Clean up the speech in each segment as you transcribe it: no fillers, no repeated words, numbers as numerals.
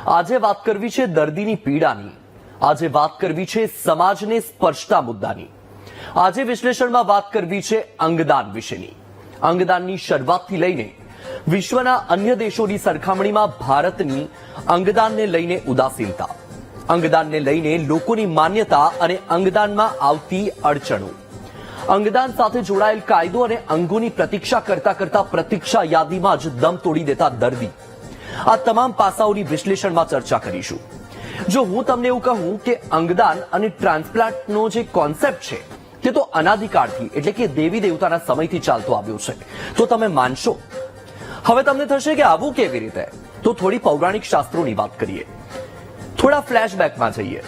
આજે વાત કરવી છે દર્દીની પીડાની, આજે વાત કરવી છે સમાજને સ્પર્શતા મુદ્દાની, આજે વિશ્લેષણમાં વાત કરવી છે અંગદાન વિશેની. અંગદાનની શરૂઆતથી લઈને વિશ્વના અન્ય દેશોની સરખામણીમાં ભારતની અંગદાનને લઈને ઉદાસીનતા, અંગદાનને લઈને લોકોની માન્યતા અને અંગદાનમાં આવતી અડચણો, અંગદાન સાથે જોડાયેલ કાયદો અને અંગોની પ્રતીક્ષા કરતા પ્રતીક્ષા યાદીમાં જ દમ તોડી દેતા દર્દી, આ તમામ પાસાઓની વિશ્લેષણમાં ચર્ચા કરીશું. જો હું તમને એવું કહું કે અંગદાન અને ટ્રાન્સપ્લાન્ટનો જે કોન્સેપ્ટ છે તે તો અનાદિકાળથી એટલે કે દેવી દેવતાના સમયથી ચાલતો આવ્યો છે, તો તમે માનશો? હવે તમને થશે કે આવું કેવી રીતે? તો થોડી પૌરાણિક શાસ્ત્રોની વાત કરીએ, થોડા ફ્લેશબેકમાં જઈએ.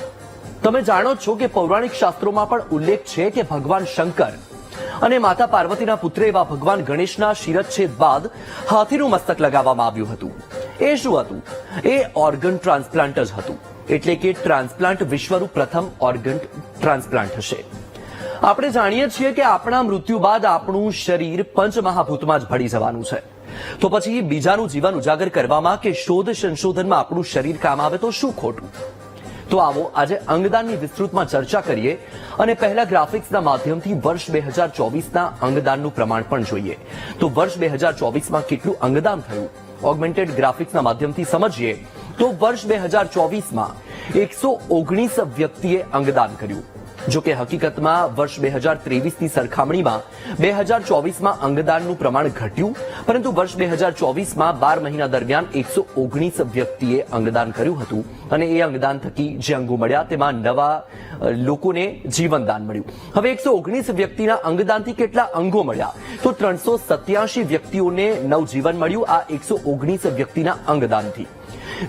તમે જાણો છો કે પૌરાણિક શાસ્ત્રોમાં પણ ઉલ્લેખ છે કે ભગવાન શંકર અને માતા પાર્વતીના પુત્ર એવા ભગવાન ગણેશના શિરચ્છેદ બાદ હાથીનું મસ્તક લગાવવામાં આવ્યું હતું. એ શું હતું? એ ઓર્ગન ટ્રાન્સપ્લાન્ટ જ હતું. એટલે કે ટ્રાન્સપ્લાન્ટ વિશ્વનું પ્રથમ ઓર્ગન ટ્રાન્સપ્લાન્ટ હશે. આપણે જાણીએ છીએ કે આપણા મૃત્યુ બાદ આપણું શરીર પંચમહાભૂતમાં જ ભળી જવાનું છે. તો પછી બીજાનું જીવન ઉજાગર કરવામાં કે શોધ સંશોધનમાં આપણું શરીર કામ આવે તો શું ખોટું? તો આવો આજે અંગદાનની વિસ્તૃતમાં ચર્ચા કરીએ અને પહેલા ગ્રાફિક્સના માધ્યમથી વર્ષ 2024ના અંગદાનનું પ્રમાણ પણ જોઈએ. તો વર્ષ 2024માં કેટલું અંગદાન થયું ઓગમેન્ટેડ ગ્રાફિક્સના માધ્યમથી સમજીએ તો વર્ષ 2024માં 119 વ્યક્તિએ અંગદાન કર્યું. જો કે હકીકતમાં વર્ષ 2023ની સરખામણીમાં 2024માં અંગદાનનું પ્રમાણ ઘટ્યું, પરંતુ વર્ષ 2024માં 12 મહિના દરમિયાન 119 વ્યક્તિએ અંગદાન કર્યું હતું અને એ અંગદાન થકી જે અંગો મળ્યા તેમાં નવા લોકોને જીવનદાન મળ્યું. હવે 119 વ્યક્તિના અંગદાનથી કેટલા અંગો મળ્યા? તો 387 વ્યક્તિઓને નવજીવન મળ્યું આ 119 વ્યક્તિના અંગદાનથી,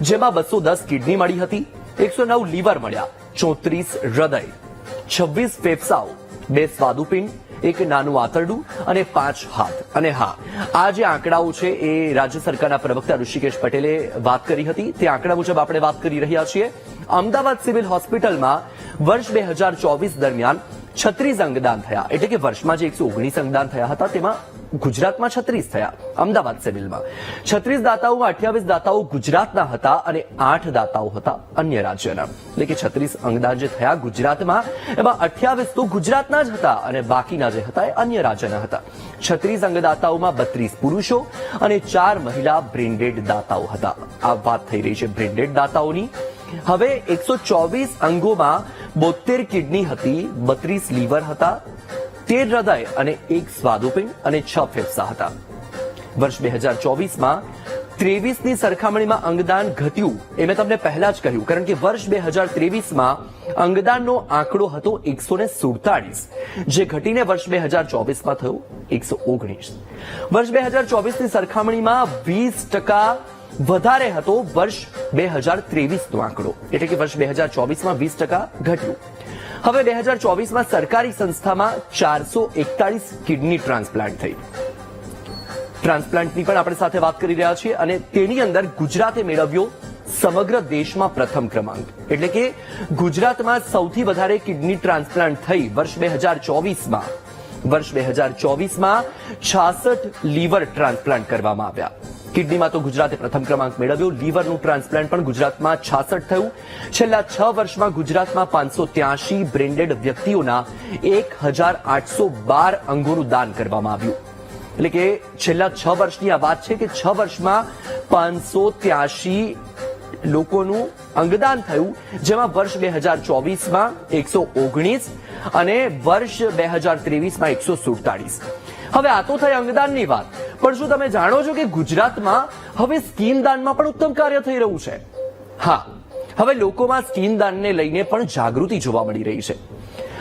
જેમાં 210 કિડની મળી હતી, 109 લીવર મળ્યા, 34 હૃદય, 26 ફેફસાઓ, 2 સ્વાદુપિંડ, 1 નાનું આંતરડું અને 5 હાથ. અને હા, આ જે આંકડાઓ છે એ રાજ્ય સરકારના પ્રવક્તા ઋષિકેશ પટેલે વાત કરી હતી, તે આંકડા મુજબ આપણે વાત કરી રહ્યા છીએ. અમદાવાદ સિવિલ હોસ્પિટલમાં વર્ષ 2024 દરમિયાન 36 અંગદાન થયા. એટલે કે વર્ષમાં જે 119 અંગદાન થયા હતા તેમાં ગુજરાતમાં 36 થયા. અમદાવાદ સિવિલમાં 36 દાતાઓમાં 28 દાતાઓ ગુજરાતના હતા અને 8 દાતાઓ હતા અન્ય રાજ્યના. એટલે કે 36 અંગદાન જે થયા ગુજરાતમાં એમાં 28 તો ગુજરાતના જ હતા અને બાકીના જે હતા એ અન્ય રાજ્યના હતા. 36 અંગદાતાઓમાં 32 પુરુષો અને 4 મહિલા બ્રેન્ડેડ દાતાઓ હતા. આ વાત થઈ રહી છે બ્રેન્ડેડ દાતાઓની. હવે 124 અંગોમાં 72 કિડની હતી, 32 લીવર હતા, 13 હૃદય અને 1 સ્વાદુપિંડ અને 6 ફેફસા હતા. વર્ષ 2024માં 23ની સરખામણીમાં અંગદાન ઘટ્યું એ મેં તમને પહેલા જ કહ્યું, કારણ કે વર્ષ 2023માં અંગદાનનો આંકડો હતો 147, જે ઘટીને વર્ષ 2024માં થયો 119. વર્ષ 2024ની સરખામણીમાં 20% વધારે હતો વર્ષ 2023નો આંકડો, એટલે કે વર્ષ 2024માં 20% ઘટ્યું. હવે 2024માં સરકારી સંસ્થામાં 441 કિડની ટ્રાન્સપ્લાન્ટ થઈ. ટ્રાન્સપ્લાન્ટની પણ આપણે સાથે વાત કરી રહ્યા છીએ અને તેની અંદર ગુજરાતે મેળવ્યો સમગ્ર દેશમાં પ્રથમ ક્રમાંક. એટલે કે ગુજરાતમાં સૌથી વધારે કિડની ટ્રાન્સપ્લાન્ટ થઈ વર્ષ 2024માં. વર્ષ 2024માં 66 લીવર ટ્રાન્સપ્લાન્ટ કરવામાં આવ્યા. કિડનીમાં તો ગુજરાતે પ્રથમ ક્રમાંક મેળવ્યો, લીવરનું ટ્રાન્સપ્લાન્ટ પણ ગુજરાતમાં 66 થયું. છેલ્લા 6 વર્ષમાં ગુજરાતમાં 583 બ્રેન્ડેડ વ્યક્તિઓના 1812 અંગોનું દાન કરવામાં આવ્યું. એટલે કે છેલ્લા 6 વર્ષની આ વાત છે કે 6 વર્ષમાં 583 લોકોનું અંગદાન થયું, જેમાં વર્ષ 2024માં 119 અને વર્ષ 2023માં 147. હવે આ તો થઈ અંગદાનની વાત, પણ શું તમે જાણો છો કે ગુજરાતમાં હવે સ્કીન દાનમાં પણ ઉત્તમ કાર્ય થઈ રહ્યું છે? હા, હવે લોકોમાં સ્કીન દાનને લઈને પણ જાગૃતિ જોવા મળી રહી છે.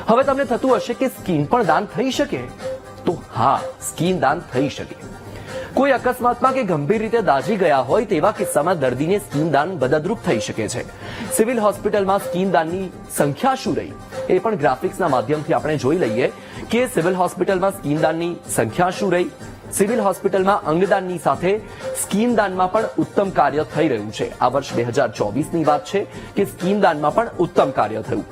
હવે તમને થતું હશે કે સ્કીન પણ દાન થઈ શકે? તો હા, સ્કીન દાન થઈ શકે. કોઈ અકસ્માતમાં કે ગંભીર રીતે દાઝી ગયા હોય તેવા કિસ્સામાં દર્દીને સ્કીન દાન મદદરૂપ થઈ શકે છે. સિવિલ હોસ્પિટલમાં સ્કીન દાનની સંખ્યા શું રહી એ પણ ગ્રાફિક્સના માધ્યમથી આપણે જોઈ લઈએ કે સિવિલ હોસ્પિટલમાં સ્કીન દાનની સંખ્યા શું રહી. સિવિલ હોસ્પિટલમાં અંગદાનની સાથે સ્કીન દાનમાં પણ ઉત્તમ કાર્ય થઈ રહ્યું છે. આ વર્ષ 2024ની વાત છે કે સ્કીન દાનમાં પણ ઉત્તમ કાર્ય થયું.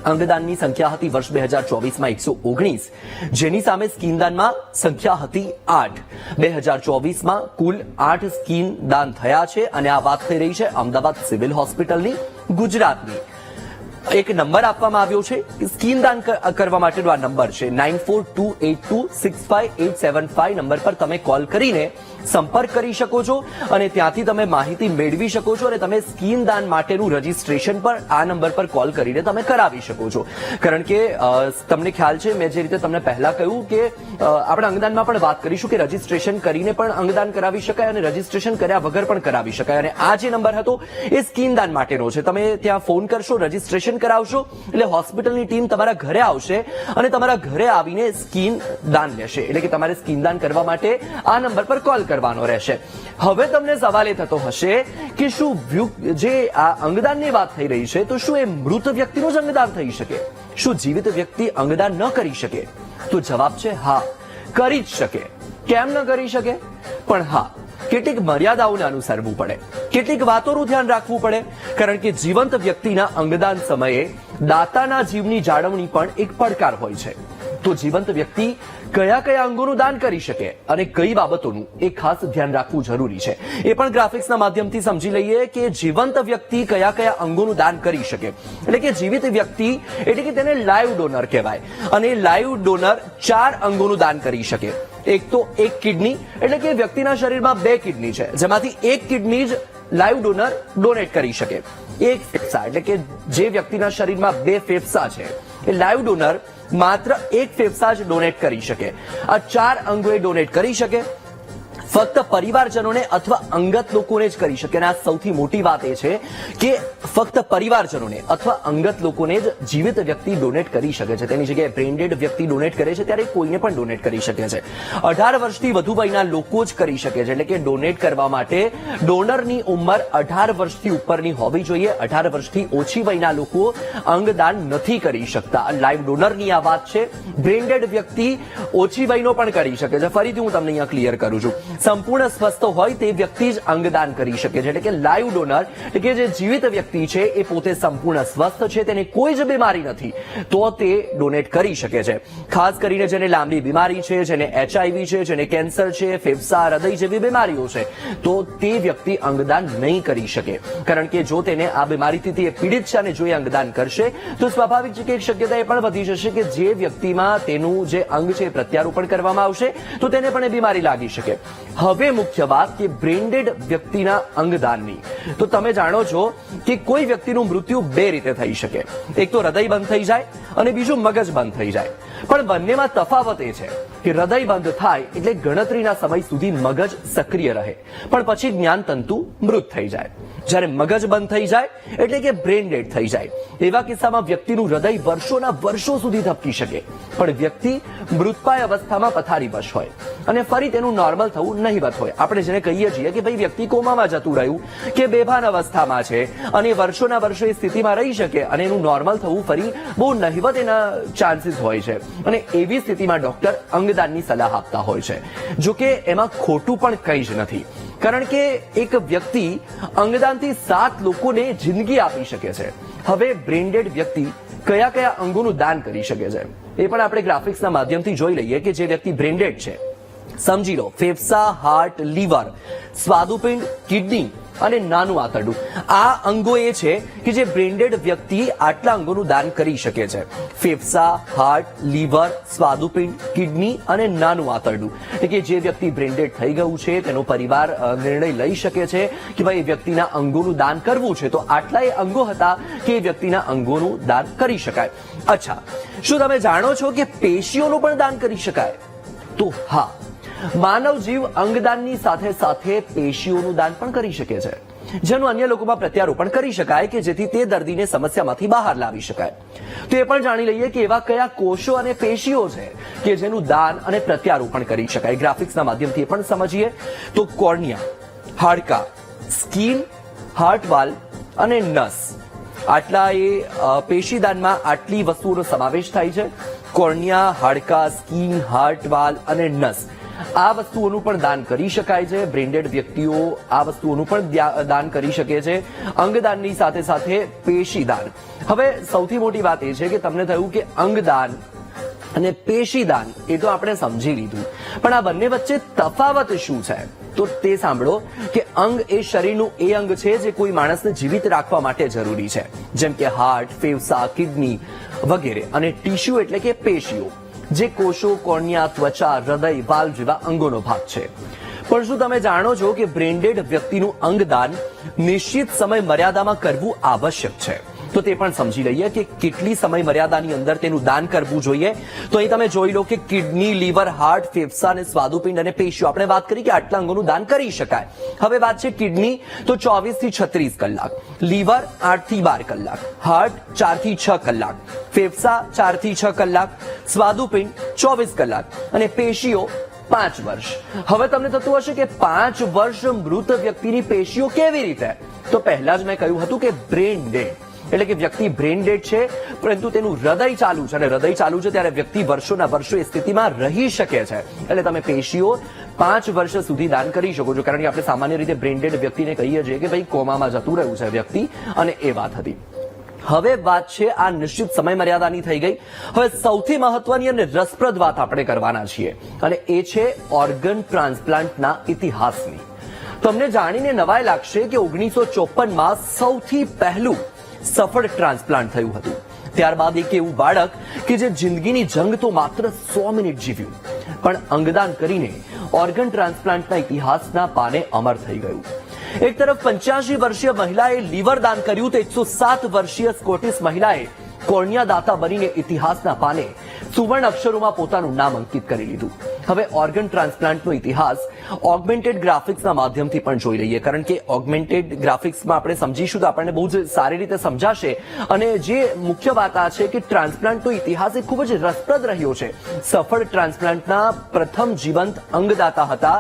અંગદાનની સંખ્યા હતી વર્ષ 2024માં 119, જેની સામે સ્કીનદાનમાં સંખ્યા હતી 8. 2024માં કુલ 8 સ્કીન દાન થયા છે અને આ વાત થઈ રહી છે અમદાવાદ સિવિલ હોસ્પિટલની, ગુજરાતની. એક નંબર આપવામાં આવ્યો છે, સ્કીન દાન કરવા માટેનો આ નંબર છે 9428265875 નંબર પર તમે કોલ કરીને સંપર્ક કરી શકો છો અને ત્યાંથી તમે માહિતી મેળવી શકો છો અને તમે સ્કીન દાન માટેનું રજીસ્ટ્રેશન પણ આ નંબર પર કોલ કરીને તમે કરાવી શકો છો. કારણ કે તમને ખ્યાલ છે, મેં જે રીતે તમને પહેલા કહ્યું કે આપણે અંગદાનમાં પણ વાત કરીશું કે રજીસ્ટ્રેશન કરીને પણ અંગદાન કરાવી શકાય અને રજીસ્ટ્રેશન કર્યા વગર પણ કરાવી શકાય. અને આ જે નંબર હતો એ સ્કીન દાન માટેનો છે. તમે ત્યાં ફોન કરશો, રજીસ્ટ્રેશન કરાવશો એટલે હોસ્પિટલની ટીમ તમારા ઘરે આવશે અને તમારા ઘરે આવીને સ્કીન દાન લેશે. એટલે કે તમારે સ્કીન દાન કરવા માટે આ નંબર પર કોલ કરવાનો રહેશે. હવે તમને સવાલ એ થતો હશે કે શું જે આ અંગદાનની વાત થઈ રહી છે તો શું એ મૃત વ્યક્તિનું જ અંગદાન થઈ શકે? શું જીવિત વ્યક્તિ અંગદાન ન કરી શકે? તો જવાબ છે હા, કરી જ શકે. કેમ ન કરી શકે? પણ હા, કેટલીક મર્યાદાઓને અનુસરવું પડે, કેટલીક વાતોનું ધ્યાન રાખવું પડે. કારણ કે જીવંત વ્યક્તિના અંગદાન સમયે દાતાના જીવની જાળવણી પણ એક પડકાર હોય છે. તો જીવંત વ્યક્તિ કયા કયા અંગોનું દાન કરી શકે અને કઈ બાબતોનું એ ખાસ ધ્યાન રાખવું જરૂરી છે. એ પણ ગ્રાફિક્સના માધ્યમથી સમજી લઈએ કે જીવંત વ્યક્તિ કયા કયા અંગોનું દાન કરી શકે. એટલે કે જીવિત વ્યક્તિ એટલે કે તેને લાઈવ ડોનર કહેવાય અને લાઈવ ડોનર 4 અંગોનું દાન કરી શકે. એક તો એક કિડની, એટલે કે વ્યક્તિના શરીરમાં 2 કિડની છે જેમાંથી એક કિડની જ લાઈવ ડોનર ડોનેટ કરી શકે. એક ફેફસા, એટલે કે જે વ્યક્તિના શરીરમાં 2 ફેફસા છે એ લાઈવ ડોનર માત્ર એક ફેફસા જ ડોનેટ કરી શકે. આ 4 અંગો એ ડોનેટ કરી શકે. ફક્ત પરિવારજનોને અથવા અંગત લોકોને જ કરી શકે. અને આ સૌથી મોટી વાત એ છે કે ફક્ત પરિવારજનોને અથવા અંગત લોકોને જ જીવિત વ્યક્તિ ડોનેટ કરી શકે છે. તેની જગ્યાએ બ્રેઇન વ્યક્તિ ડોનેટ કરે છે ત્યારે કોઈને પણ ડોનેટ કરી શકે છે. 18 વર્ષથી વધુ વયના લોકો જ કરી શકે છે. એટલે કે ડોનેટ કરવા માટે ડોનરની ઉંમર 18 વર્ષથી ઉપરની હોવી જોઈએ. 18 વર્ષથી ઓછી વયના લોકો અંગદાન નથી કરી શકતા. લાઈવ ડોનરની આ વાત છે. બ્રેઇન વ્યક્તિ ઓછી વયનો પણ કરી શકે છે. ફરીથી હું તમને અહીંયા ક્લિયર કરું છું. સંપૂર્ણ સ્વસ્થ હોય તે વ્યક્તિ જ અંગદાન કરી શકે છે. એટલે કે લાઈવ ડોનર, એટલે કે જે જીવિત વ્યક્તિ છે એ પોતે સંપૂર્ણ સ્વસ્થ છે, તેને કોઈ જ બીમારી નથી, તો તે ડોનેટ કરી શકે છે. ખાસ કરીને જેને લાંબી બીમારી છે, જેને HIV છે, જેને કેન્સર છે, ફેફસા, હૃદય જેવી બીમારીઓ છે, તો તે વ્યક્તિ અંગદાન નહીં કરી શકે. કારણ કે જો તેને આ બીમારીથી તે પીડિત છે અને જો એ અંગદાન કરશે તો સ્વાભાવિક છે કે એક શક્યતા એ પણ વધી જશે કે જે વ્યક્તિમાં તેનું જે અંગ છે એ પ્રત્યારોપણ કરવામાં આવશે તો તેને પણ એ બીમારી લાગી શકે. હવે મુખ્ય વાત કે બ્રેઇન વ્યક્તિના અંગદાનની. તો તમે જાણો છો કે કોઈ વ્યક્તિનું મૃત્યુ 2 રીતે થઈ શકે. એક તો હૃદય બંધ થઈ જાય અને બીજું મગજ બંધ થઈ જાય. પણ બંનેમાં તફાવત એ છે કે હૃદય બંધ થાય એટલે ગણતરીના સમય સુધી મગજ સક્રિય રહે, પણ પછી જ્ઞાન તંતુ મૃત થઈ જાય. જ્યારે મગજ બંધ થઈ જાય એટલે કે બ્રેઇન ડેડ થઈ જાય. એવા કિસ્સામાં વ્યક્તિનું હૃદય વર્ષોના વર્ષો સુધી ધબકી શકે, પણ વ્યક્તિ મૃતપાય અવસ્થામાં પથારીવશ હોય અને ફરી તેનું નોર્મલ થવું નહીવત હોય. આપણે જેને કહીએ છીએ કે ભાઈ વ્યક્તિ કોમામાં જતું રહ્યું કે બેભાન અવસ્થામાં છે અને વર્ષોના વર્ષો એ સ્થિતિમાં રહી શકે અને એનું નોર્મલ થવું ફરી બહુ નહીવત એના ચાન્સીસ હોય છે. અને એવી સ્થિતિમાં ડોક્ટર અંગદાનની સલાહ આપતા હોય છે. જો કે એમાં ખોટું પણ કંઈ જ નથી. કારણ કે એક વ્યક્તિ અંગદાનથી 7 લોકોને જિંદગી આપી શકે છે. હવે બ્રેઇન ડેડ વ્યક્તિ કયા કયા અંગોનું દાન કરી શકે છે એ પણ આપણે ગ્રાફિક્સના માધ્યમથી જોઈ લઈએ કે જે વ્યક્તિ બ્રેઇન ડેડ છે. સમજી લો, ફેફસા, હાર્ટ, લીવર, સ્વાદુપિંડ, કિડની અને નાનું આંતરડું. આ અંગો એ છે કે જે બ્રેઇન ડેડ વ્યક્તિ આટલા અંગોનું દાન કરી શકે છે. ફેફસા, હાર્ટ, લીવર, સ્વાદુપિંડ, કિડની અને નાનું આંતરડું. એટલે કે જે વ્યક્તિ બ્રેઇન ડેડ થઈ ગયું છે તેનો પરિવાર નિર્ણય લઈ શકે છે કે ભાઈ એ વ્યક્તિના અંગોનું દાન કરવું છે તો આટલા એ અંગો હતા કે એ વ્યક્તિના અંગોનું દાન કરી શકાય. અચ્છા, શું તમે જાણો છો કે પેશીઓનું પણ દાન કરી શકાય? તો હા, માનવ જીવ અંગદાનની સાથે સાથે પેશીઓનું દાન પણ કરી શકે છે, જેનું અન્ય લોકોમાં પ્રત્યારોપણ કરી શકાય કે જેથી તે દર્દીને સમસ્યામાંથી બહાર લાવી શકાય. તો એ પણ જાણી લઈએ કે એવા કયા કોષો અને પેશીઓ છે કે જેનું દાન અને પ્રત્યારોપણ કરી શકાય. ગ્રાફિક્સના માધ્યમથી પણ સમજીએ તો કોર્નિયા, હાડકા, સ્કીન, હાર્ટવાલ અને નસ. આટલા એ પેશીદાનમાં આટલી વસ્તુઓનો સમાવેશ થાય છે. કોર્નિયા, હાડકા, સ્કીન, હાર્ટવાલ અને નસ આ વસ્તુઓનું પણ દાન કરી શકાય છે. બ્રેન્ડેડ વ્યક્તિઓ આ વસ્તુઓનું પણ દાન કરી શકે છે. અંગદાનની સાથે સાથે પેશીદાન. હવે સૌથી મોટી વાત એ છે કે તમને થયું કે અંગદાન અને પેશીદાન એ તો આપણે સમજી લીધું, પણ આ બંને વચ્ચે તફાવત શું છે તો તે સાંભળો કે અંગ એ શરીરનું એ અંગ છે જે કોઈ માણસને જીવિત રાખવા માટે જરૂરી છે, જેમ કે હાર્ટ, ફેફસા, કિડની વગેરે. અને ટીશ્યુ એટલે કે પેશીઓ, જે કોષો, કોર્નિયા, ત્વચા, હૃદય, વાલ્વ જેવા અંગોનો ભાગ છે. પણ શું તમે જાણો છો કે બ્રેન્ડેડ વ્યક્તિનું અંગદાન નિશ્ચિત સમય મર્યાદામાં કરવું આવશ્યક છે? તો તે પણ સમજી લઈએ કે કેટલી સમય મર્યાદાની અંદર તેનું દાન કરવું જોઈએ. તો અહીં તમે જોઈ લો કે કિડની, લીવર, હાર્ટ, ફેફસા અને સ્વાદુપિંડ અને પેશીઓ, આપણે વાત કરી કે આટલા અંગોનું દાન કરી શકાય. હવે વાત છે કિડની, તો 24 થી 36 કલાક, લીવર 8 થી 12 કલાક, હાર્ટ 4 થી 6 કલાક, ફેફસા 4 થી 6 કલાક, સ્વાદુપિંડ 24 કલાક અને પેશીઓ 5 વર્ષ. હવે તમને થતું હશે કે 5 વર્ષ મૃત વ્યક્તિની પેશીઓ કેવી રીતે? તો પહેલા જ મેં કહ્યું હતું કે બ્રેન ડેડ એટલે કે વ્યક્તિ બ્રેન ડેડ છે, પરંતુ તેનું હૃદય ચાલુ છે, અને હૃદય ચાલુ છે ત્યારે વ્યક્તિ વર્ષોના વર્ષો એ સ્થિતિમાં રહી શકે છે. એટલે તમે પેશીઓ 5 વર્ષ સુધી દાન કરી શકો છો, કારણ કે આપણે સામાન્ય રીતે બ્રેન ડેડ વ્યક્તિને કહીએ છીએ કે ભાઈ કોમામાં જતું રહ્યું છે વ્યક્તિ, અને એ વાત હતી. હવે વાત છે આ નિશ્ચિત સમય મર્યાદાની થઈ ગઈ. હવે સૌથી મહત્વની અને રસપ્રદ વાત આપણે કરવાના છીએ, અને એ છે ઓર્ગન ટ્રાન્સપ્લાન્ટના ઇતિહાસની. તમને જાણીને નવાઈ લાગશે કે 1954માં સૌથી પહેલું સફળ ટ્રાન્સપ્લાન્ટ થયું હતું. ત્યારબાદ એક એવું બાળક કે જે જિંદગીની જંગ તો માત્ર 100 મિનિટ જીવ્યું, પણ અંગદાન કરીને ઓર્ગન ટ્રાન્સપ્લાન્ટના ઇતિહાસના પાને અમર થઈ ગયું. એક તરફ 85 વર્ષીય મહિલાએ લીવર દાન કર્યું, તો 107 વર્ષીય સ્કોટિશ મહિલાએ કોર્નિયા દાતા બનીને ઇતિહાસના પાને સુવર્ણ અક્ષરોમાં પોતાનું નામ અંકિત કરી લીધું. હવે ઓર્ગન ટ્રાન્સપ્લાન્ટનો ઇતિહાસ ઓગમેન્ટેડ ગ્રાફિક્સના માધ્યમથી પણ જોઈ લઈએ, કારણ કે ઓગમેન્ટેડ ગ્રાફિક્સમાં આપણે સમજીશું તો આપણને બહુ જ સારી રીતે સમજાશે. અને જે મુખ્ય વાત આ છે કે ટ્રાન્સપ્લાન્ટનો ઇતિહાસ એ ખૂબ જ રસપ્રદ રહ્યો છે. સફળ ટ્રાન્સપ્લાન્ટના પ્રથમ જીવંત અંગદાતા હતા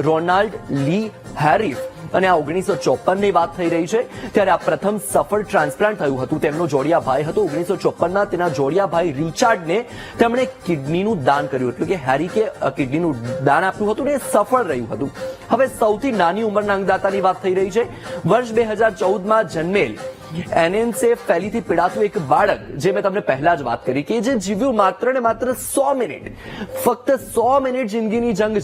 રોનાલ્ડ લી હેરિફ, અને આ 1954 ની વાત થઈ રહી છે ત્યારે આ પ્રથમ સફળ ટ્રાન્સપ્લાન્ટ થયું હતું. તેમનો જોડિયા ભાઈ હતો. 1954ના તેના જોડિયા ભાઈ રિચાર્ડને તેમણે કિડનીનું દાન કર્યું, એટલે કે હેરિકે કિડનીનું દાન આપ્યું હતું ને સફળ રહ્યું હતું. હવે સૌથી નાની ઉંમરના અંગદાતાની વાત થઈ રહી છે. વર્ષ 2014માં જન્મેલ એનેન્સેફેલીથી પીડાતું એક બાળક, જે મેં તમને પહેલા જ વાત કરી કે જે જીવ્યું માત્ર ને માત્ર 100 મિનિટ, ફક્ત 100 મિનિટ જિંદગીની જંગ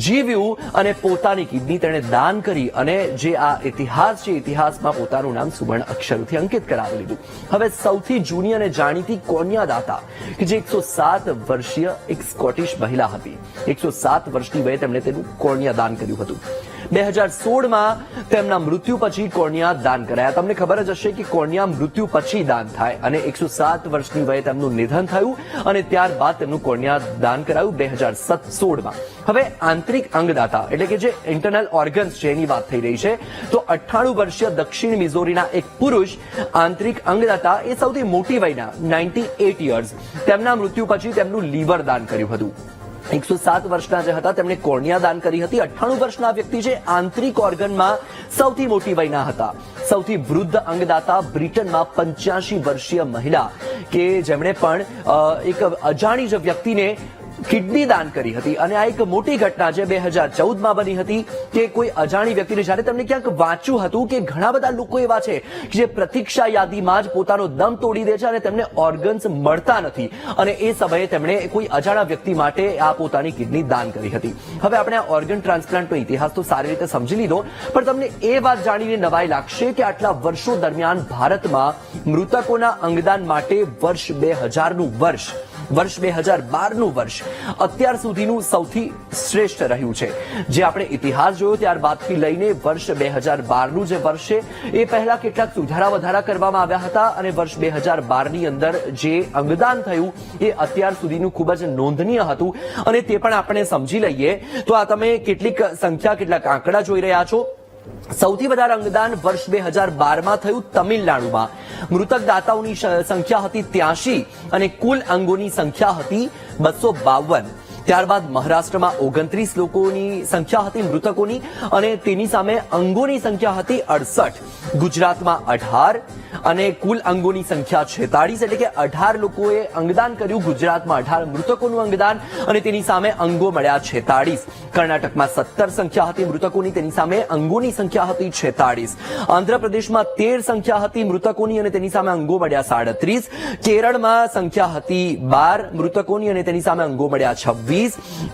જીવ્યું અને પોતાની કિડની તેણે દાન કરી, અને જે આ ઇતિહાસ છે ઇતિહાસમાં પોતાનું નામ સુવર્ણ અક્ષરોથી અંકિત કરાવી લીધું. હવે સૌથી જૂની અને જાણીતી કોર્નિયા દાતા કે જે 107 વર્ષીય એક સ્કોટિશ મહિલા હતી. 107 વર્ષની વયે તેમણે તેનું કોર્નિયા દાન કર્યું હતું. 2016માં તેમના મૃત્યુ પછી કોર્નિયા દાન કરાયા. તમને ખબર જ હશે કે કોર્નિયા મૃત્યુ પછી દાન થાય, અને 107 વર્ષની વયે તેમનું નિધન થયું, અને ત્યારબાદ તેમનું કોર્નિયા દાન કરાયું 2016માં. હવે આંતરિક અંગદાતા એટલે કે જે ઇન્ટરનલ ઓર્ગન્સ છે એની વાત થઈ રહી છે. તો 98 વર્ષીય દક્ષિણ મિઝોરીના એક પુરુષ આંતરિક અંગદાતા, એ સૌથી મોટી વયના 98 યર્સ, તેમના મૃત્યુ પછી તેમનું લીવર દાન કર્યું હતું. 107 વર્ષના જે હતા તેમણે કોર્નિયા દાન કરી હતી. 98 વર્ષના વ્યક્તિ છે આંતરિક ઓર્ગનમાં સૌથી મોટી વયના હતા. સૌથી વૃદ્ધ અંગદાતા બ્રિટનમાં 85 વર્ષીય મહિલા કે જેમણે પણ એક અજાણી જ વ્યક્તિને કિડની દાન કરી હતી. અને આ એક મોટી ઘટના છે 2014માં બની હતી કે કોઈ અજાણી વ્યક્તિને, જ્યારે તેમને ક્યાંક વાંચ્યું હતું કે ઘણા બધા લોકો એવા છે જે પ્રતીક્ષા યાદીમાં જ પોતાનો દમ તોડી દે છે અને તેમને ઓર્ગન્સ મળતા નથી, અને એ સમયે તેમણે કોઈ અજાણા વ્યક્તિ માટે આ પોતાની કિડની દાન કરી હતી. હવે આપણે આ ઓર્ગન ટ્રાન્સપ્લાન્ટનો ઇતિહાસ તો સારી રીતે સમજી લીધો, પણ તમને એ વાત જાણીને નવાઈ લાગશે કે આટલા વર્ષો દરમિયાન ભારતમાં મૃતકોના અંગદાન માટે વર્ષ 2012નું વર્ષ અત્યાર સુધીનું સૌથી શ્રેષ્ઠ રહ્યું છે. જે આપણે ઇતિહાસ જોયો ત્યારબાદથી લઈને વર્ષ 2012નું જે વર્ષ છે એ પહેલા કેટલાક સુધારા વધારા કરવામાં આવ્યા હતા, અને વર્ષ 2012ની અંદર જે અંગદાન થયું એ અત્યાર સુધીનું ખૂબ જ નોંધનીય હતું, અને તે પણ આપણે સમજી લઈએ. તો આ તમે કેટલીક આંકડા જોઈ રહ્યા છો. સૌથી વધારે અંગદાન વર્ષ 2012માં થયું તમિલનાડુમાં. મૃતક દાતાઓની સંખ્યા હતી 83, અને કુલ અંગોની સંખ્યા હતી 252. ત્યારબાદ મહારાષ્ટ્રમાં 29 લોકોની સંખ્યા હતી મૃતકોની અને તેની સામે અંગોની સંખ્યા હતી 68. ગુજરાતમાં 18 અને કુલ અંગોની સંખ્યા 46, એટલે કે 18 લોકોએ અંગદાન કર્યું. ગુજરાતમાં 18 મૃતકોનું અંગદાન અને તેની સામે અંગો મળ્યા 46. કર્ણાટકમાં 17 સંખ્યા હતી મૃતકોની, તેની સામે અંગોની સંખ્યા હતી 46. આંધ્રપ્રદેશમાં 13 સંખ્યા હતી મૃતકોની અને તેની સામે અંગો મળ્યા 37. કેરળમાં સંખ્યા હતી 12 મૃતકોની અને તેની સામે અંગો મળ્યા 26.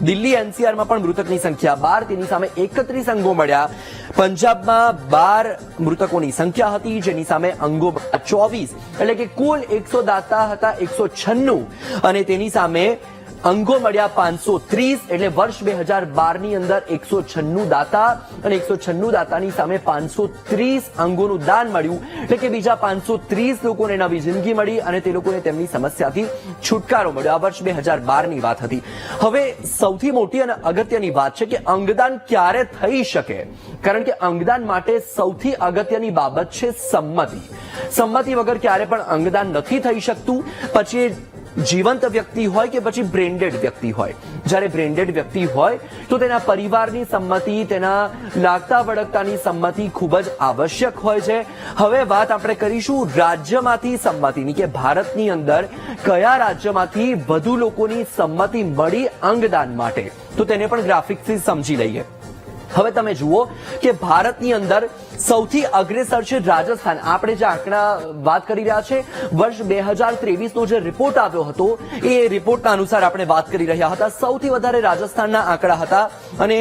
દિલ્હી એનસીઆરમાં પણ મૃતકની સંખ્યા 12, તેની સામે 31 અંગો મળ્યા. પંજાબમાં 12 મૃતકોની સંખ્યા હતી જેની સામે અંગો 24, એટલે કે કુલ 100 દાતા હતા 196 અને તેની સામે અંગો મળ્યા 530. એટલે વર્ષ 2012 ની અંદર 196 દાતા અને 196 દાતાની સામે 530 અંગોનું દાન મળ્યું, એટલે કે બીજા 530 લોકોને નવી જિંદગી મળી અને તે લોકોને તેમની સમસ્યાથી છુટકારો મળ્યો. આ વર્ષ 2012 ની વાત હતી. હવે સૌથી મોટી અને અગત્યની વાત છે કે અંગદાન ક્યારે થઈ શકે, કારણ કે અંગદાન માટે સૌથી અગત્યની બાબત છે સંમતિ. સંમતિ વગર ક્યારે પણ અંગદાન નથી થઈ શકતું. પછી જીવંત વ્યક્તિ હોય કે પછી બ્રેન્ડેડ વ્યક્તિ હોય. જ્યારે બ્રેન્ડેડ વ્યક્તિ હોય તો તેના પરિવારની સંમતિ, તેના લાગતા વળગતાની સંમતિ ખૂબ જ આવશ્યક હોય છે. હવે વાત આપણે કરીશું રાજ્યમાંથી સંમતિની, કે ભારતની અંદર કયા રાજ્યમાંથી વધુ લોકોની સંમતિ મળી અંગદાન માટે, તો તેને પણ ગ્રાફિક્સથી સમજી લઈએ. હવે તમે જુઓ કે ભારતની અંદર સૌથી અગ્રેસર છે રાજસ્થાન. આપણે જે આંકડા વાત કરી રહ્યા છે, વર્ષ 2023 નો જે રિપોર્ટ આવ્યો હતો એ રિપોર્ટના અનુસાર આપણે વાત કરી રહ્યા હતા. સૌથી વધારે રાજસ્થાનના આંકડા હતા અને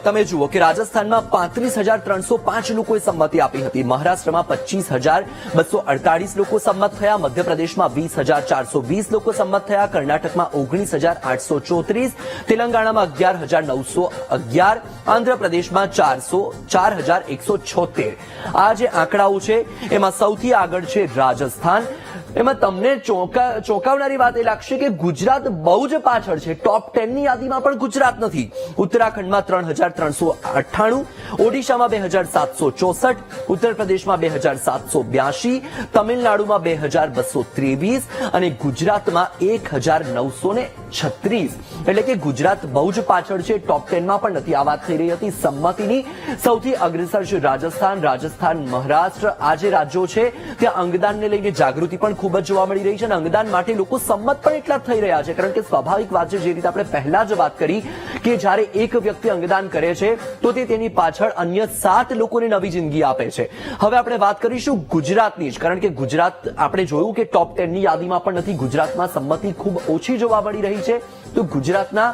તમે જુઓ કે રાજસ્થાનમાં 35,305 લોકોએ સંમતિ આપી હતી. મહારાષ્ટ્રમાં 25,248 લોકો સંમત થયા. મધ્યપ્રદેશમાં 20,420 લોકો સંમત થયા. કર્ણાટકમાં 19,834, તેલંગાણામાં 11,911, આંધ્રપ્રદેશમાં 4,176. આ જે આંકડાઓ છે એમાં સૌથી આગળ છે રાજસ્થાન. એમાં તમને ચોંકાવનારી વાત એ લાગશે કે ગુજરાત બહુ જ પાછળ છે. ટોપ 10 ની યાદીમાં પણ ગુજરાત નથી. ઉત્તરાખંડમાં 3,398, ઓડિશામાં 2,764, ઉત્તર પ્રદેશમાં 2,782, તમિલનાડુમાં 2,223 અને ગુજરાતમાં 1,936. એટલે કે ગુજરાત બહુ જ પાછળ છે, ટોપ 10 માં પણ નથી. આ વાત થઈ રહી હતી સંમતિની. સૌથી અગ્રેસર છે રાજસ્થાન, મહારાષ્ટ્ર. આ જે રાજ્યો છે ત્યાં અંગદાનને લઈને જાગૃતિ પણ ખૂબ જ જોવા મળી રહી છે અને અંગદાન માટે લોકો સંમત પણ એટલા થઈ રહ્યા છે, કારણ કે સ્વાભાવિક વાત છે, જે રીતે આપણે પહેલા જ વાત કરી કે જ્યારે એક વ્યક્તિ અંગદાન કરે છે તો તે તેની પાછળ અન્ય 7 લોકોને નવી જિંદગી આપે છે. હવે આપણે વાત કરીશું ગુજરાતની જ, કારણ કે ગુજરાત આપણે જોયું કે ટોપ 10 ની યાદીમાં પણ નથી. ગુજરાતમાં સંમતિ ખૂબ ઓછી જોવા મળી રહી છે. તો ગુજરાતના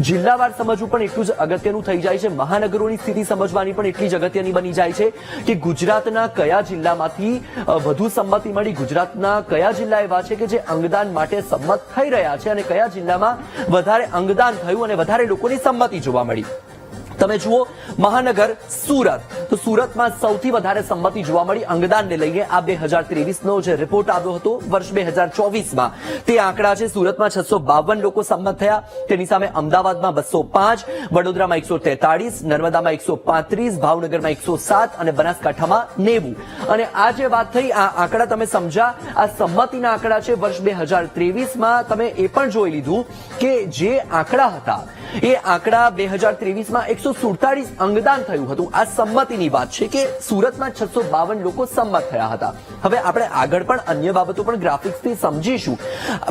જિલ્લાવાર સમજવું પણ એટલું જ અગત્યનું થઈ જાય છે. મહાનગરોની સ્થિતિ સમજવાની પણ એટલી જ અગત્યની બની જાય છે કે ગુજરાતના કયા જિલ્લામાંથી વધુ સંમતિ મળી, ગુજરાતના કયા જિલ્લા એવા છે કે જે અંગદાન માટે સંમત થઈ રહ્યા છે અને કયા જિલ્લામાં વધારે અંગદાન થયું અને વધારે લોકોની સંમતિ જોવા મળી. તમે જુઓ મહાનગર સુરત, તો સુરતમાં સૌથી વધારે સંમતિ જોવા મળી અંગદાનને લઈને. આ 2023 નો જે રિપોર્ટ આવ્યો હતો વર્ષ 2024માં તે આંકડા છે. સુરતમાં 652 લોકો સંમત થયા, તેની સામે અમદાવાદમાં 205, વડોદરામાં 143, નર્મદામાં 135, ભાવનગરમાં 107 અને બનાસકાંઠામાં 90. અને આ જે વાત થઈ, આ આંકડા તમે સમજ્યા, આ સંમતિના આંકડા છે. વર્ષ 2023માં તમે એ પણ જોઈ લીધું કે જે આંકડા હતા એ આંકડા 2023માં 147 અંગદાન થયું હતું. આ સંમતિની વાત છે કે સુરતમાં 652 લોકો સંમત થયા હતા. હવે આપણે આગળ પણ અન્ય બાબતો પણ ગ્રાફિક્સથી સમજીશું,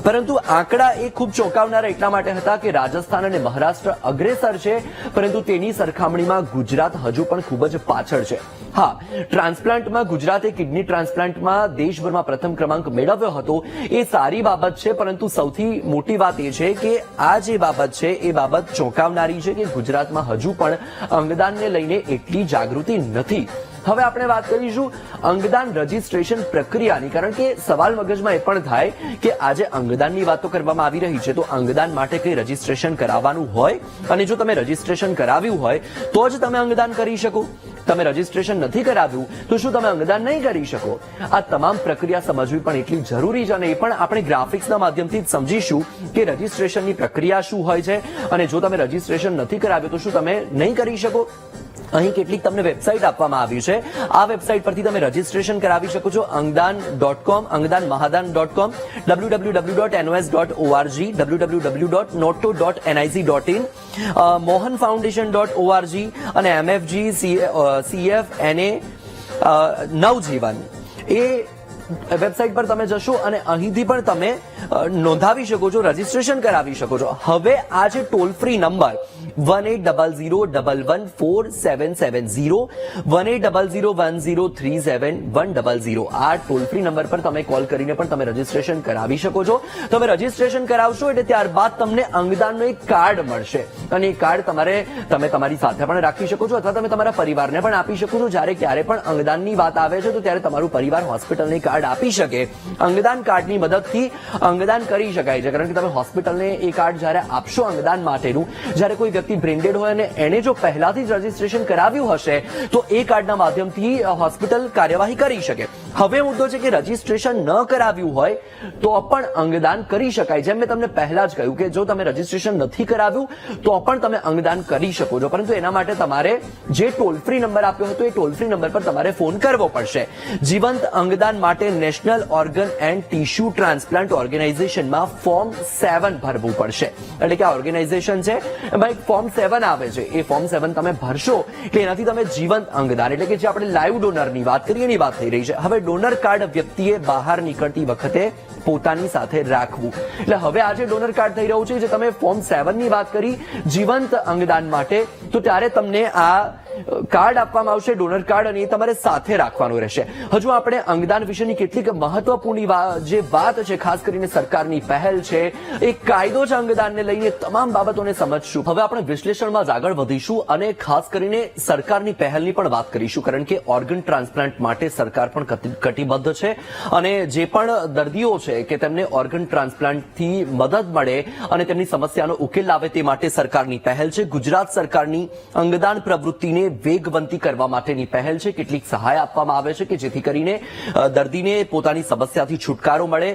પરંતુ આંકડા એ ખૂબ ચોંકાવનારા એટલા માટે હતા કે રાજસ્થાન અને મહારાષ્ટ્ર અગ્રેસર છે, પરંતુ તેની સરખામણીમાં ગુજરાત હજુ પણ ખૂબ જ પાછળ છે. હા, ટ્રાન્સપ્લાન્ટમાં ગુજરાતે કિડની ટ્રાન્સપ્લાન્ટમાં દેશભરમાં પ્રથમ ક્રમાંક મેળવ્યો હતો, એ સારી બાબત છે, પરંતુ સૌથી મોટી વાત એ છે કે આ જે બાબત છે એ બાબત ચોંકાવનારી છે કે ગુજરાતમાં હજુ પણ અંગદાનને લઈને એટલી જાગૃતિ નથી. હવે આપણે વાત કરીશું અંગદાન રજીસ્ટ્રેશન પ્રક્રિયાની, કારણ કે સવાલ મગજમાં એ પણ થાય કે આજે અંગદાનની વાતો કરવામાં આવી રહી છે તો અંગદાન માટે કઈ રજીસ્ટ્રેશન કરાવવાનું હોય, અને જો તમે રજીસ્ટ્રેશન કરાવ્યું હોય તો જ તમે અંગદાન કરી શકો. તમે રજીસ્ટ્રેશન નથી કરાવ્યું તો શું તમે અંગદાન નહીં કરી શકો? આ તમામ પ્રક્રિયા સમજવી પણ એટલી જરૂરી છે અને એ પણ આપણે ગ્રાફિક્સના માધ્યમથી જ સમજીશું કે રજીસ્ટ્રેશનની પ્રક્રિયા શું હોય છે અને જો તમે રજીસ્ટ્રેશન નથી કરાવ્યું તો શું તમે નહીં કરી શકો. અહીં કેટલીક તમને વેબસાઇટ આપવામાં આવી છે. આ વેબસાઇટ પરથી તમે રજીસ્ટ્રેશન કરાવી શકો છો. અંગદાન.com, અંગદાનમહાદાન.com, www.nos.org, www.noto.nic.in, mohanfoundation.org અને MFG, CFNA, નવજીવન એ વેબસાઇટ પર તમે જશો અને અહીંથી પણ તમે નોંધાવી શકો છો, રજીસ્ટ્રેશન કરાવી શકો છો. હવે આ જે ટોલ ફ્રી નંબર 1800114770, 1800103710, આ ટોલ ફ્રી નંબર પર તમે કોલ કરીને પણ તમે રજીસ્ટ્રેશન કરાવી શકો છો. તમે રજીસ્ટ્રેશન કરાવશો એટલે ત્યારબાદ તમને અંગદાનનું એક કાર્ડ મળશે અને એ કાર્ડ તમે તમારી સાથે પણ રાખી શકો છો અથવા તમે તમારા પરિવારને પણ આપી શકો છો. જ્યારે ક્યારે પણ અંગદાનની વાત આવે છે તો ત્યારે તમારું પરિવાર હોસ્પિટલને કાર્ડ આપી શકે. અંગદાન કાર્ડની મદદથી અંગદાન કરી શકાય છે, કારણ કે તમે હોસ્પિટલને એ કાર્ડ જ્યારે આપશો અંગદાન માટેનું, જ્યારે કોઈ વ્યક્તિ બ્રેન્ડેડ હોય અને એને જો પહેલાથી જ રજીસ્ટ્રેશન કરાવ્યું હશે તો એ કાર્ડના માધ્યમથી હોસ્પિટલ કાર્યવાહી કરી શકે. હવે મુદ્દો છે કે રજીસ્ટ્રેશન ન કરાવ્યું હોય તો પણ અંગદાન કરી શકાય. જેમ મેં તમને પહેલા જ કહ્યું કે જો તમે રજીસ્ટ્રેશન નથી કરાવ્યું તો પણ તમે અંગદાન કરી શકો છો, પરંતુ એના માટે તમારે જે ટોલ ફ્રી નંબર આપ્યો હતો એ ટોલ ફ્રી નંબર પર તમારે ફોન કરવો પડશે. જીવંત અંગદાન માટે national organ and tissue transplant ઓર્ગેનાઇઝેશનમાં ફોર્મ 7 ભરવું પડશે. એટલે કે આ ઓર્ગેનાઇઝેશન છે એમાં એક ફોર્મ 7 આવે છે. એ ફોર્મ 7 તમે ભરશો કે એનાથી તમે જીવંત અંગદાન, એટલે કે જે આપણે લાઈવ ડોનરની વાત કરીએ એની વાત થઈ રહી છે. હવે ડોનર કાર્ડ વ્યક્તિએ બહાર નીકળતી વખતે પોતાની સાથે રાખવું. એટલે હવે આ જે ડોનર કાર્ડ થઈ રહ્યું છે, જે તમે ફોર્મ 7 ની વાત કરી જીવંત અંગદાન માટે, તો ત્યારે તમને આ કાર્ડ આપવામાં આવશે, ડોનર કાર્ડ, અને એ તમારે સાથે રાખવાનું રહેશે. હજુ આપણે અંગદાન વિશેની કેટલીક મહત્વપૂર્ણ જે વાત છે, ખાસ કરીને સરકારની પહેલ છે, એ કાયદો છે અંગદાનને લઈને, તમામ બાબતોને સમજશું. હવે આપણે વિશ્લેષણમાં આગળ વધીશું અને ખાસ કરીને સરકારની પહેલની પણ વાત કરીશું, કારણ કે ઓર્ગન ટ્રાન્સપ્લાન્ટ માટે સરકાર પણ કટિબદ્ધ છે અને જે પણ દર્દીઓ છે કે તેમને ઓર્ગન ટ્રાન્સપ્લાન્ટથી મદદ મળે અને તેમની સમસ્યાનો ઉકેલ આવે તે માટે સરકારની પહેલ છે. ગુજરાત સરકારની અંગદાન પ્રવૃત્તિને વેગવંતી કરવા માટેની પહેલ છે. કેટલીક સહાય આપવામાં આવે છે કે જેથી કરીને દર્દીને પોતાની સમસ્યાથી છુટકારો મળે,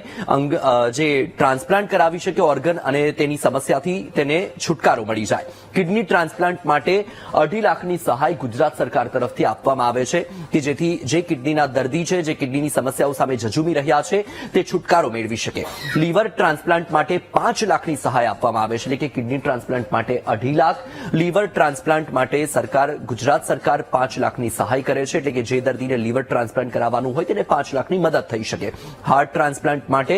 જે ટ્રાન્સપ્લાન્ટ કરાવી શકે ઓર્ગન અને તેની સમસ્યાથી તેને છુટકારો મળી જાય. કિડની ટ્રાન્સપ્લાન્ટ માટે 2.5 લાખની સહાય ગુજરાત સરકાર તરફથી આપવામાં આવે છે કે જેથી જે કિડનીના દર્દી છે, જે કિડનીની સમસ્યાઓ સામે ઝઝૂમી રહ્યા છે, તે છુટકારો મેળવી શકે. લીવર ટ્રાન્સપ્લાન્ટ માટે 5 લાખની સહાય આપવામાં આવે છે, એટલે કે કિડની ટ્રાન્સપ્લાન્ટ માટે 2.5 લાખ, લીવર ટ્રાન્સપ્લાન્ટ માટે ગુજરાત સરકાર 5 લાખની સહાય કરે છે, એટલે કે જે દર્દીને લીવર ટ્રાન્સપ્લાન્ટ કરાવવાનું હોય તેને 5 લાખની મદદ થઈ શકે. હાર્ટ ટ્રાન્સપ્લાન્ટ માટે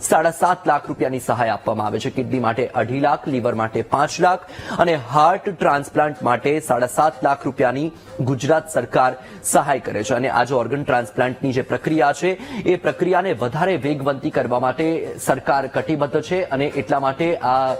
7.5 લાખ રૂપિયાની સહાય આપવામાં આવે છે. કિડની માટે 2.5 લાખ, લીવર માટે 5 લાખ અને હાર્ટ ટ્રાન્સપ્લાન્ટ માટે 7.5 લાખ રૂપિયાની ગુજરાત સરકાર સહાય કરે છે. અને આ જે ઓર્ગન ટ્રાન્સપ્લાન્ટની જે પ્રક્રિયા છે એ પ્રક્રિયાને વધારે વેગવંતી કરવા માટે સરકાર કટિબદ્ધ છે અને એટલા માટે આ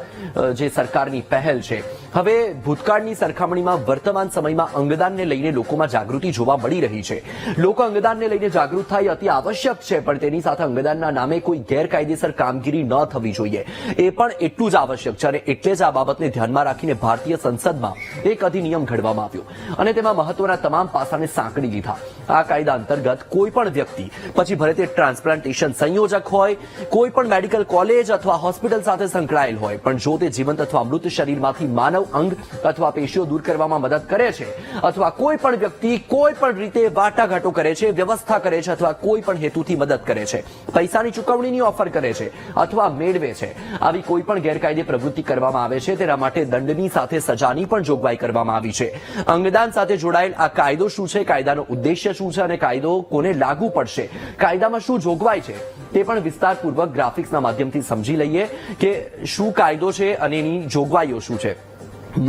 જે સરકારની પહેલ છે. હવે ભૂતકાળની સરખામણીમાં વર્તમાન સમયમાં અંગદાનને લઈને લોકોમાં જાગૃતિ જોવા મળી રહી છે. લોકો અંગદાનને લઈને જાગૃત થાય અતિ આવશ્યક છે, પણ તેની સાથે અંગદાનના નામે કોઈ ગેરકાયદેસર કામગીરી ન થવી જોઈએ એ પણ એટલું જ આવશ્યક છે. અને એટલે જ આ બાબતને ધ્યાનમાં રાખીને ભારતીય સંસદમાં એક અધિનિયમ ઘડવામાં આવ્યો અને તેમાં મહત્વના તમામ પાસાને સાંકળી લીધા. આ કાયદા અંતર્ગત કોઈ પણ વ્યક્તિ, પછી ભલે તે ટ્રાન્સપ્લાન્ટેશન સંયોજક હોય, કોઈ પણ મેડિકલ કોલેજ અથવા હોસ્પિટલ સાથે સંકળાયેલ હોય, પણ જો તે જીવંત અથવા મૃત શરીરમાંથી માનવ અંગ અથવા પેશીઓ દૂર કરવામાં મદદ કરે છે અથવા કોઈ પણ વ્યક્તિ કોઈ પણ રીતે વાટાઘાટો કરે છે, વ્યવસ્થા કરે છે અથવા કોઈ પણ હેતુથી મદદ કરે છે, પૈસાની ચૂકવણીની ઓફર કરે છે અથવા મેળવે છે, આવી કોઈ પણ ગેરકાયદે પ્રવૃત્તિ કરવામાં આવે છે તેના માટે દંડની સાથે સજાની પણ જોગવાઈ કરવામાં આવી છે. અંગદાન સાથે જોડાયેલ આ કાયદો શું છે, કાયદાનો ઉદ્દેશ્ય શું છે અને કાયદો કોને લાગુ પડશે, કાયદામાં શું જોગવાઈ છે તે પણ વિસ્તારપૂર્વક ગ્રાફિક્સના માધ્યમથી સમજી લઈએ કે શું કાયદો છે અને એની જોગવાઈઓ શું છે.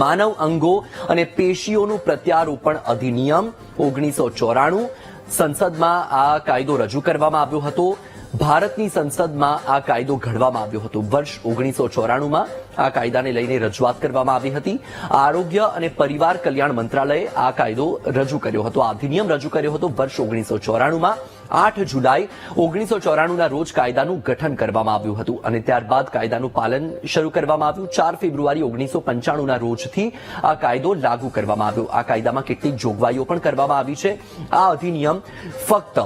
માનવ અંગો અને પેશીઓનું પ્રત્યારોપણ અધિનિયમ 1994, સંસદમાં આ કાયદો રજૂ કરવામાં આવ્યો હતો. ભારતની સંસદમાં આ કાયદો ઘડવામાં આવ્યો હતો. વર્ષ 1994માં આ કાયદાને લઈને રજૂઆત કરવામાં આવી હતી. આરોગ્ય અને પરિવાર કલ્યાણ મંત્રાલયે આ કાયદો રજૂ કર્યો હતો, આ અધિનિયમ રજૂ કર્યો હતો વર્ષ 1994માં. 8 જુલાઈ 1994ના રોજ કાયદાનું ગઠન કરવામાં આવ્યું હતું અને ત્યારબાદ કાયદાનું પાલન શરૂ કરવામાં આવ્યું. 4 ફેબ્રુઆરી 1995ના રોજથી આ કાયદો લાગુ કરવામાં આવ્યો. આ કાયદામાં કેટલીક જોગવાઈઓ પણ કરવામાં આવી છે. આ અધિનિયમ ફક્ત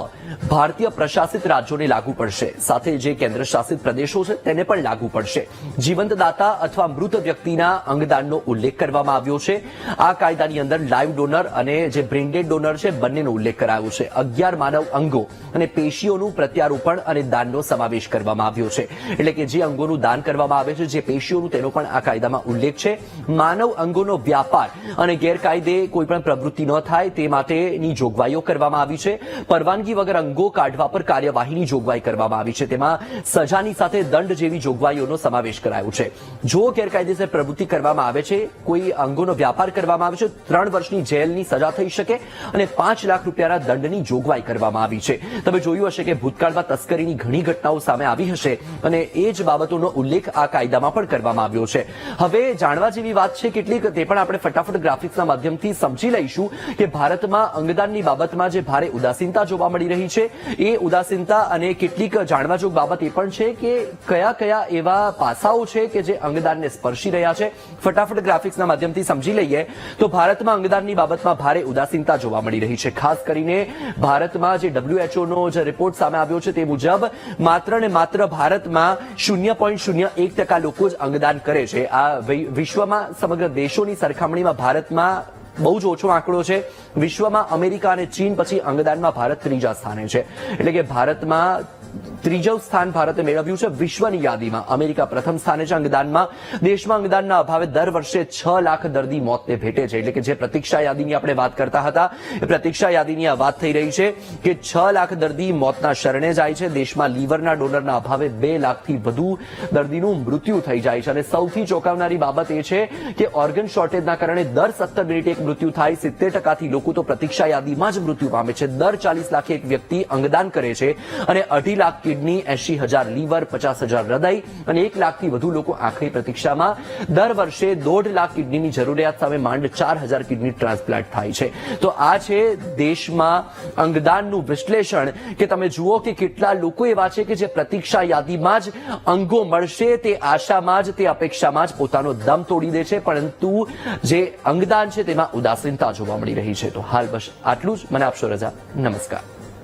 ભારતીય પ્રશાસિત રાજ્યોને લાગુ પડશે, સાથે જે કેન્દ્ર શાસિત પ્રદેશો છે તેને પણ લાગુ પડશે. જીવંત દાતા અથવા મૃત વ્યક્તિના અંગદાનનો ઉલ્લેખ કરવામાં આવ્યો છે. આ કાયદાની અંદર લાઈવ ડોનર અને જે બ્રેઇન ડેડ ડોનર છે બંનેનો ઉલ્લેખ કરાયો છે. 11 માનવ અંગો અને પેશીઓનું પ્રત્યારોપણ અને દાનનો સમાવેશ કરવામાં આવ્યો છે. એટલે કે જે અંગોનું દાન કરવામાં આવે છે, જે પેશીઓનું, તેનો પણ આ કાયદામાં ઉલ્લેખ છે. માનવ અંગોનો વ્યાપાર અને ગેરકાયદે કોઈ પણ પ્રવૃત્તિ ન થાય તે માટેની જોગવાઈઓ કરવામાં આવી છે. પરવાનગી વગર અંગો કાઢવા પર કાર્યવાહીની જોગવાઈ કરવામાં આવી છે. તેમાં સજાની સાથે દંડ જેવી જોગવાઈઓનો સમાવેશ કરાયો છે. જો ગેરકાયદેસર પ્રવૃત્તિ કરવામાં આવે છે, કોઈ અંગોનો વ્યાપાર કરવામાં આવે છે, 3 વર્ષની જેલની સજા થઈ શકે અને 5 લાખ રૂપિયાના દંડની જોગવાઈ કરવામાં આવી છે. તમે જોયું હશે કે ભૂતકાળમાં તસ્કરીની ઘણી ઘટનાઓ સામે આવી હશે અને એ જ બાબતોનો ઉલ્લેખ આ કાયદામાં પણ કરવામાં આવ્યો છે. હવે જાણવા જેવી વાત છે કેટલીક, તે પણ આપણે ફટાફટ ગ્રાફિક્સના માધ્યમથી સમજી લઈશું કે ભારતમાં અંગદાનની બાબતમાં જે ભારે ઉદાસીનતા જોવા મળી રહી છે, એ ઉદાસીનતા અને કેટલીક જાણવાજોગ બાબત એ પણ છે કે કયા કયા એવા પાસાઓ છે કે જે અંગદાનને સ્પર્શી રહ્યા છે. ફટાફટ ગ્રાફિક્સના માધ્યમથી સમજી લઈએ તો ભારતમાં અંગદાનની બાબતમાં ભારે ઉદાસીનતા જોવા મળી રહી છે. ખાસ કરીને ભારતમાં જે WHO નો જે રિપોર્ટ સામે આવ્યો છે તે મુજબ માત્ર ને માત્ર ભારતમાં 0.01% લોકો જ અંગદાન કરે છે. આ વિશ્વમાં સમગ્ર દેશોની સરખામણીમાં ભારતમાં બહુ જ ઓછો આંકડો છે. વિશ્વમાં અમેરિકા અને ચીન પછી અંગદાનમાં ભારત 3જા સ્થાને છે. એટલે કે ભારતમાં 3જું સ્થાન ભારતે મેળવ્યું છે વિશ્વની યાદીમાં. અમેરિકા પ્રથમ સ્થાને છે અંગદાનમાં. દેશમાં અંગદાનના અભાવે દર વર્ષે 6 લાખ દર્દી મોતને ભેટે છે. એટલે કે જે પ્રતીક્ષા યાદીની આપણે વાત કરતા હતા, એ પ્રતીક્ષા યાદીની આ વાત થઈ રહી છે કે 6 લાખ દર્દી મોતના શરણે જાય છે. દેશમાં લીવરના ડોનરના અભાવે 2 લાખથી વધુ દર્દીનું મૃત્યુ થઈ જાય છે. અને સૌથી ચોંકાવનારી બાબત એ છે કે ઓર્ગન શોર્ટેજના કારણે દર 17 મિનિટે એક મૃત્યુ થાય. 70%થી લોકો તો પ્રતીક્ષા યાદીમાં જ મૃત્યુ પામે છે. દર 40 લાખે એક વ્યક્તિ અંગદાન કરે છે અને 2.5 લાખ કિડની, 80,000 લીવર, 50,000 હૃદય અને 1 લાખથી વધુ લોકો આંખની પ્રતીક્ષામાં. દર વર્ષે 1.5 લાખ કિડનીની જરૂરિયાત સામે માંડ 4,000 કિડની ટ્રાન્સપ્લાન્ટ થાય છે. તો આ છે દેશમાં અંગદાનનું વિશ્લેષણ કે તમે જુઓ કે કેટલા લોકો એવા છે કે જે પ્રતીક્ષા યાદીમાં જ અંગો મળશે તે આશામાં જ, તે અપેક્ષામાં જ પોતાનો દમ તોડી દે છે. પરંતુ જે અંગદાન છે તેમાં ઉદાસીનતા જોવા મળી રહી છે. તો હાલ બસ આટલું જ. મને આપશો રજા. નમસ્કાર.